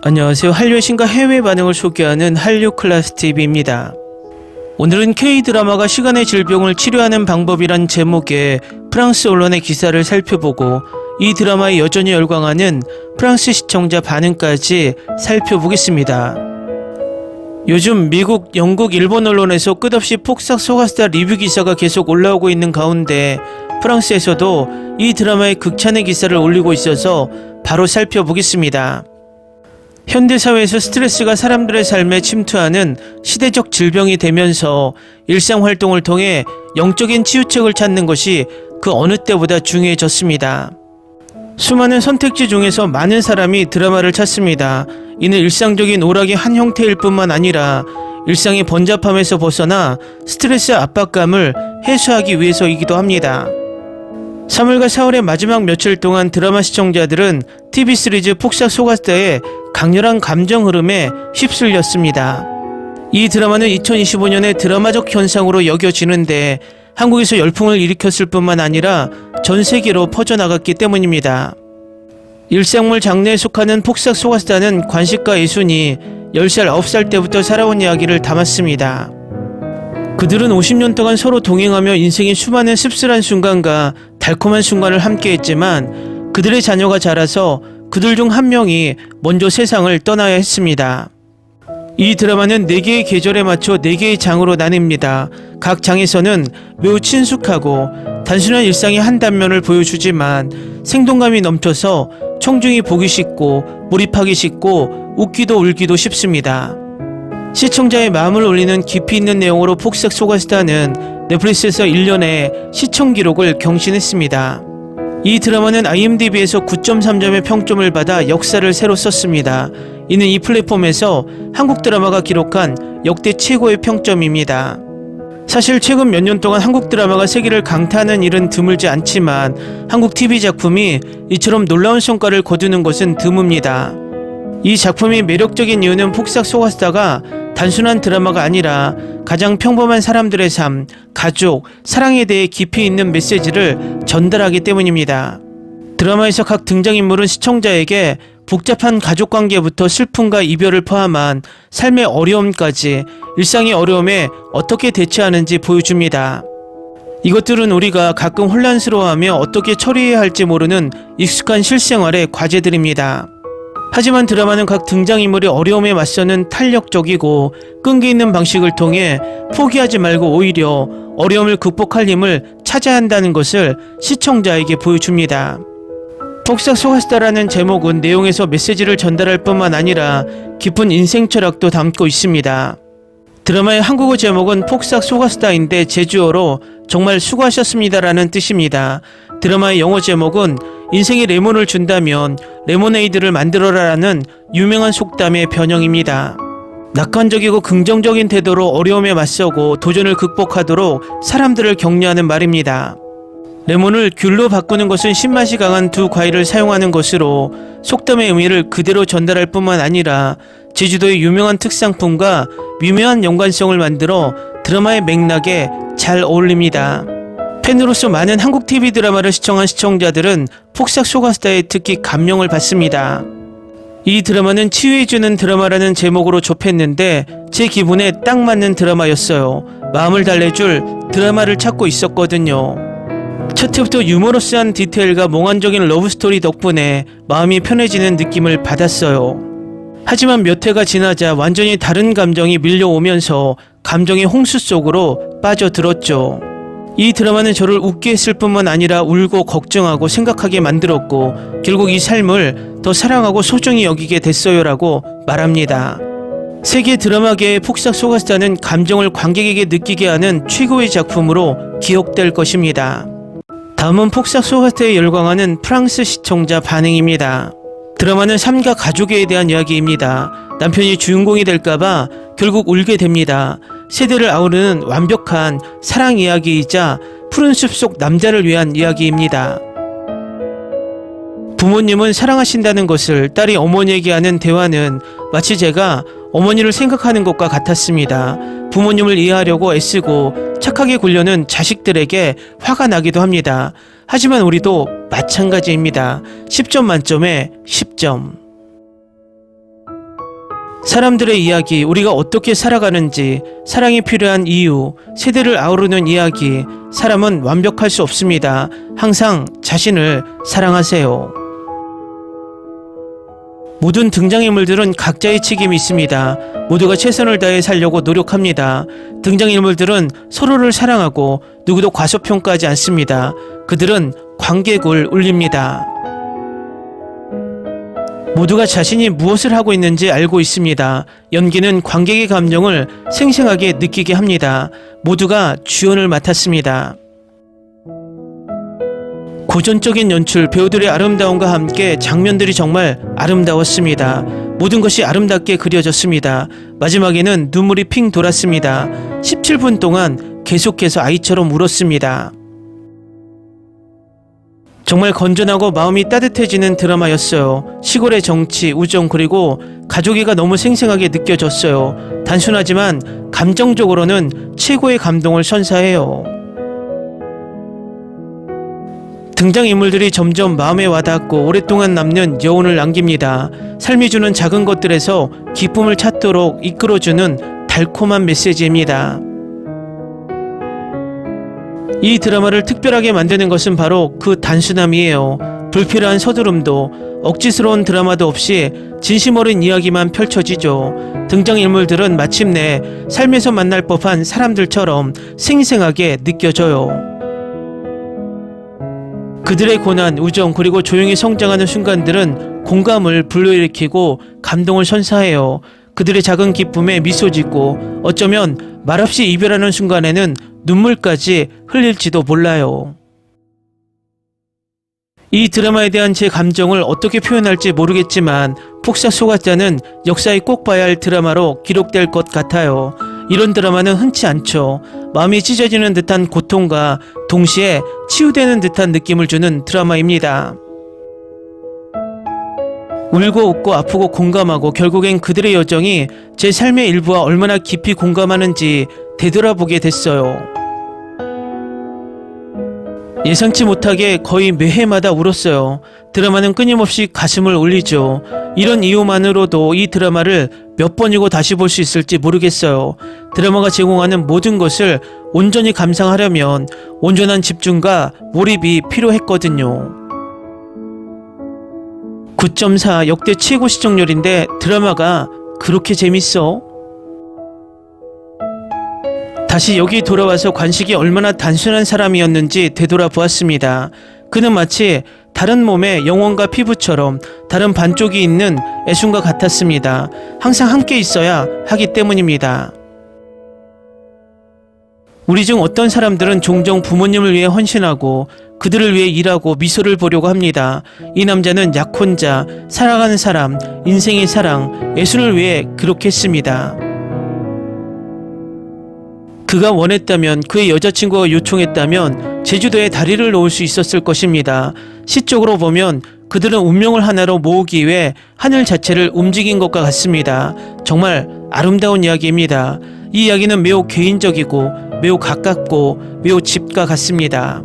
안녕하세요. 한류의 신과 해외 반응을 소개하는 한류 클래스 TV입니다. 오늘은 K-드라마가 시간의 질병을 치료하는 방법이란 제목의 프랑스 언론의 기사를 살펴보고 이 드라마에 여전히 열광하는 프랑스 시청자 반응까지 살펴보겠습니다. 요즘 미국, 영국, 일본 언론에서 끝없이 폭삭 소가수다 리뷰 기사가 계속 올라오고 있는 가운데 프랑스에서도 이 드라마의 극찬의 기사를 올리고 있어서 바로 살펴보겠습니다. 현대사회에서 스트레스가 사람들의 삶에 침투하는 시대적 질병이 되면서 일상활동을 통해 영적인 치유책을 찾는 것이 그 어느 때보다 중요해졌습니다. 수많은 선택지 중에서 많은 사람이 드라마를 찾습니다. 이는 일상적인 오락의 한 형태일 뿐만 아니라 일상의 번잡함에서 벗어나 스트레스 압박감을 해소하기 위해서이기도 합니다. 3월과 4월의 마지막 며칠 동안 드라마 시청자들은 TV 시리즈 폭삭 소가수다의 강렬한 감정 흐름에 휩쓸렸습니다. 이 드라마는 2025년의 드라마적 현상으로 여겨지는데 한국에서 열풍을 일으켰을 뿐만 아니라 전 세계로 퍼져나갔기 때문입니다. 일상물 장르에 속하는 폭삭 소가수다는 관식과 예순이 10살, 9살 때부터 살아온 이야기를 담았습니다. 그들은 50년 동안 서로 동행하며 인생의 수많은 씁쓸한 순간과 달콤한 순간을 함께했지만 그들의 자녀가 자라서 그들 중 한 명이 먼저 세상을 떠나야 했습니다. 이 드라마는 4개의 계절에 맞춰 4개의 장으로 나뉩니다. 각 장에서는 매우 친숙하고 단순한 일상의 한 단면을 보여주지만 생동감이 넘쳐서 청중이 보기 쉽고 몰입하기 쉽고 웃기도 울기도 쉽습니다. 시청자의 마음을 울리는 깊이 있는 내용으로 폭삭 소가수다는 넷플릭스에서 1년의 시청 기록을 경신했습니다. 이 드라마는 IMDb에서 9.3점의 평점을 받아 역사를 새로 썼습니다. 이는 이 플랫폼에서 한국 드라마가 기록한 역대 최고의 평점입니다. 사실 최근 몇 년 동안 한국 드라마가 세계를 강타하는 일은 드물지 않지만 한국 TV 작품이 이처럼 놀라운 성과를 거두는 것은 드뭅니다. 이 작품이 매력적인 이유는 폭삭 소가수다가 단순한 드라마가 아니라 가장 평범한 사람들의 삶, 가족, 사랑에 대해 깊이 있는 메시지를 전달하기 때문입니다. 드라마에서 각 등장인물은 시청자에게 복잡한 가족관계부터 슬픔과 이별을 포함한 삶의 어려움까지 일상의 어려움에 어떻게 대처하는지 보여줍니다. 이것들은 우리가 가끔 혼란스러워하며 어떻게 처리해야 할지 모르는 익숙한 실생활의 과제들입니다. 하지만 드라마는 각 등장인물이 어려움에 맞서는 탄력적이고 끈기 있는 방식을 통해 포기하지 말고 오히려 어려움을 극복할 힘을 찾아야 한다는 것을 시청자에게 보여줍니다. 폭삭 소가수다라는 제목은 내용에서 메시지를 전달할 뿐만 아니라 깊은 인생 철학도 담고 있습니다. 드라마의 한국어 제목은 폭삭 소가수다인데 제주어로 정말 수고하셨습니다라는 뜻입니다. 드라마의 영어 제목은 인생에 레몬을 준다면 레모네이드를 만들어라라는 유명한 속담의 변형입니다. 낙관적이고 긍정적인 태도로 어려움에 맞서고 도전을 극복하도록 사람들을 격려하는 말입니다. 레몬을 귤로 바꾸는 것은 신맛이 강한 두 과일을 사용하는 것으로 속담의 의미를 그대로 전달할 뿐만 아니라 제주도의 유명한 특산품과 미묘한 연관성을 만들어 드라마의 맥락에 잘 어울립니다. 팬으로서 많은 한국 TV 드라마를 시청한 시청자들은 폭삭 소가수다에 특히 감명을 받습니다. 이 드라마는 치유해주는 드라마라는 제목으로 접했는데 제 기분에 딱 맞는 드라마였어요. 마음을 달래줄 드라마를 찾고 있었거든요. 첫 회부터 유머러스한 디테일과 몽환적인 러브스토리 덕분에 마음이 편해지는 느낌을 받았어요. 하지만 몇 회가 지나자 완전히 다른 감정이 밀려오면서 감정의 홍수 속으로 빠져들었죠. 이 드라마는 저를 웃게 했을 뿐만 아니라 울고 걱정하고 생각하게 만들었고 결국 이 삶을 더 사랑하고 소중히 여기게 됐어요라고 말합니다. 세계 드라마계의 폭삭 소가수다는 감정을 관객에게 느끼게 하는 최고의 작품으로 기억될 것입니다. 다음은 폭삭 소가수다에 열광하는 프랑스 시청자 반응입니다. 드라마는 삶과 가족에 대한 이야기입니다. 남편이 주인공이 될까봐 결국 울게 됩니다. 세대를 아우르는 완벽한 사랑 이야기이자 푸른 숲속 남자를 위한 이야기입니다. 부모님은 사랑하신다는 것을 딸이 어머니에게 하는 대화는 마치 제가 어머니를 생각하는 것과 같았습니다. 부모님을 이해하려고 애쓰고 착하게 굴려는 자식들에게 화가 나기도 합니다. 하지만 우리도 마찬가지입니다. 10점 만점에 10점. 사람들의 이야기, 우리가 어떻게 살아가는지, 사랑이 필요한 이유, 세대를 아우르는 이야기. 사람은 완벽할 수 없습니다. 항상 자신을 사랑하세요. 모든 등장인물들은 각자의 책임이 있습니다. 모두가 최선을 다해 살려고 노력합니다. 등장인물들은 서로를 사랑하고 누구도 과소평가하지 않습니다. 그들은 관객을 울립니다. 모두가 자신이 무엇을 하고 있는지 알고 있습니다. 연기는 관객의 감정을 생생하게 느끼게 합니다. 모두가 주연을 맡았습니다. 고전적인 연출, 배우들의 아름다움과 함께 장면들이 정말 아름다웠습니다. 모든 것이 아름답게 그려졌습니다. 마지막에는 눈물이 핑 돌았습니다. 17분 동안 계속해서 아이처럼 울었습니다. 정말 건전하고 마음이 따뜻해지는 드라마였어요. 시골의 정치, 우정, 그리고 가족애가 너무 생생하게 느껴졌어요. 단순하지만 감정적으로는 최고의 감동을 선사해요. 등장인물들이 점점 마음에 와닿고 오랫동안 남는 여운을 남깁니다. 삶이 주는 작은 것들에서 기쁨을 찾도록 이끌어주는 달콤한 메시지입니다. 이 드라마를 특별하게 만드는 것은 바로 그 단순함이에요. 불필요한 서두름도, 억지스러운 드라마도 없이 진심 어린 이야기만 펼쳐지죠. 등장인물들은 마침내 삶에서 만날 법한 사람들처럼 생생하게 느껴져요. 그들의 고난, 우정, 그리고 조용히 성장하는 순간들은 공감을 불러일으키고 감동을 선사해요. 그들의 작은 기쁨에 미소 짓고 어쩌면 말없이 이별하는 순간에는 눈물까지 흘릴지도 몰라요. 이 드라마에 대한 제 감정을 어떻게 표현할지 모르겠지만 폭삭 속았다는 역사에 꼭 봐야 할 드라마로 기록될 것 같아요. 이런 드라마는 흔치 않죠. 마음이 찢어지는 듯한 고통과 동시에 치유되는 듯한 느낌을 주는 드라마입니다. 울고 웃고 아프고 공감하고 결국엔 그들의 여정이 제 삶의 일부와 얼마나 깊이 공감하는지 되돌아보게 됐어요. 예상치 못하게 거의 매해마다 울었어요. 드라마는 끊임없이 가슴을 울리죠. 이런 이유만으로도 이 드라마를 몇 번이고 다시 볼 수 있을지 모르겠어요. 드라마가 제공하는 모든 것을 온전히 감상하려면 온전한 집중과 몰입이 필요했거든요. 9.4 역대 최고 시청률인데 드라마가 그렇게 재밌어? 다시 여기 돌아와서 관식이 얼마나 단순한 사람이었는지 되돌아보았습니다. 그는 마치 다른 몸의 영혼과 피부처럼 다른 반쪽이 있는 애순과 같았습니다. 항상 함께 있어야 하기 때문입니다. 우리 중 어떤 사람들은 종종 부모님을 위해 헌신하고 그들을 위해 일하고 미소를 보려고 합니다. 이 남자는 약혼자, 살아가는 사람, 인생의 사랑, 애순을 위해 그렇게 했습니다. 그가 원했다면, 그의 여자친구가 요청했다면 제주도에 다리를 놓을 수 있었을 것입니다. 시적으로 보면 그들은 운명을 하나로 모으기 위해 하늘 자체를 움직인 것과 같습니다. 정말 아름다운 이야기입니다. 이 이야기는 매우 개인적이고 매우 가깝고 매우 집과 같습니다.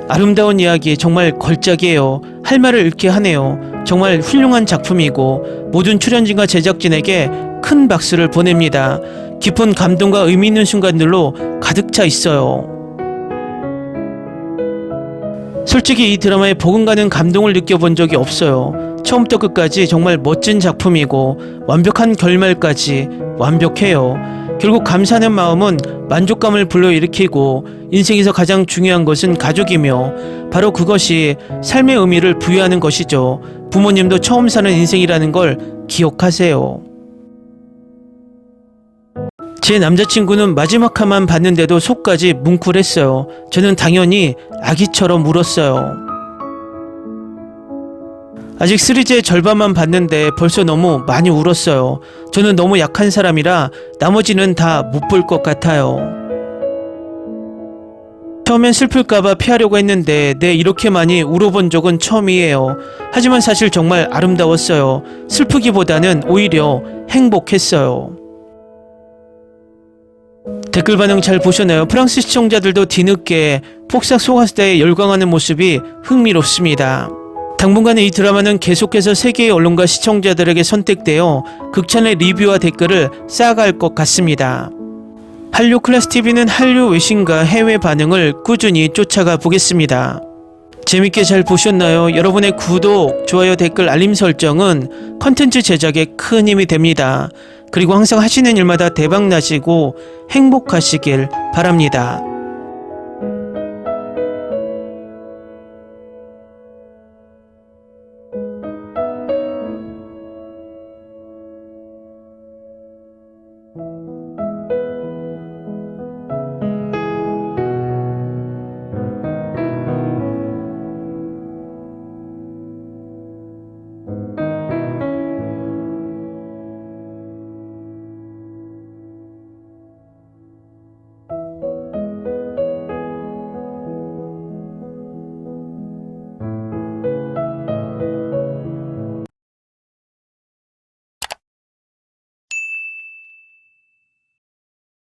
아름다운 이야기, 정말 걸작이에요. 할 말을 잃게 하네요. 정말 훌륭한 작품이고 모든 출연진과 제작진에게 큰 박수를 보냅니다. 깊은 감동과 의미 있는 순간들로 가득 차 있어요. 솔직히 이 드라마에 버금가는 감동을 느껴본 적이 없어요. 처음부터 끝까지 정말 멋진 작품이고 완벽한 결말까지 완벽해요. 결국 감사하는 마음은 만족감을 불러일으키고 인생에서 가장 중요한 것은 가족이며 바로 그것이 삶의 의미를 부여하는 것이죠. 부모님도 처음 사는 인생이라는 걸 기억하세요. 제 남자친구는 마지막 화만 봤는데도 속까지 뭉클했어요. 저는 당연히 아기처럼 울었어요. 아직 시리즈의 절반만 봤는데 벌써 너무 많이 울었어요. 저는 너무 약한 사람이라 나머지는 다 못 볼 것 같아요. 처음엔 슬플까봐 피하려고 했는데 이렇게 많이 울어본 적은 처음이에요. 하지만 사실 정말 아름다웠어요. 슬프기보다는 오히려 행복했어요. 댓글 반응 잘 보셨나요? 프랑스 시청자들도 뒤늦게 폭삭 속았을 때 열광하는 모습이 흥미롭습니다. 당분간 이 드라마는 계속해서 세계의 언론과 시청자들에게 선택되어 극찬의 리뷰와 댓글을 쌓아갈 것 같습니다. 한류 클래스 TV는 한류 외신과 해외 반응을 꾸준히 쫓아가 보겠습니다. 재밌게 잘 보셨나요? 여러분의 구독, 좋아요, 댓글, 알림 설정은 컨텐츠 제작에 큰 힘이 됩니다. 그리고 항상 하시는 일마다 대박 나시고 행복하시길 바랍니다.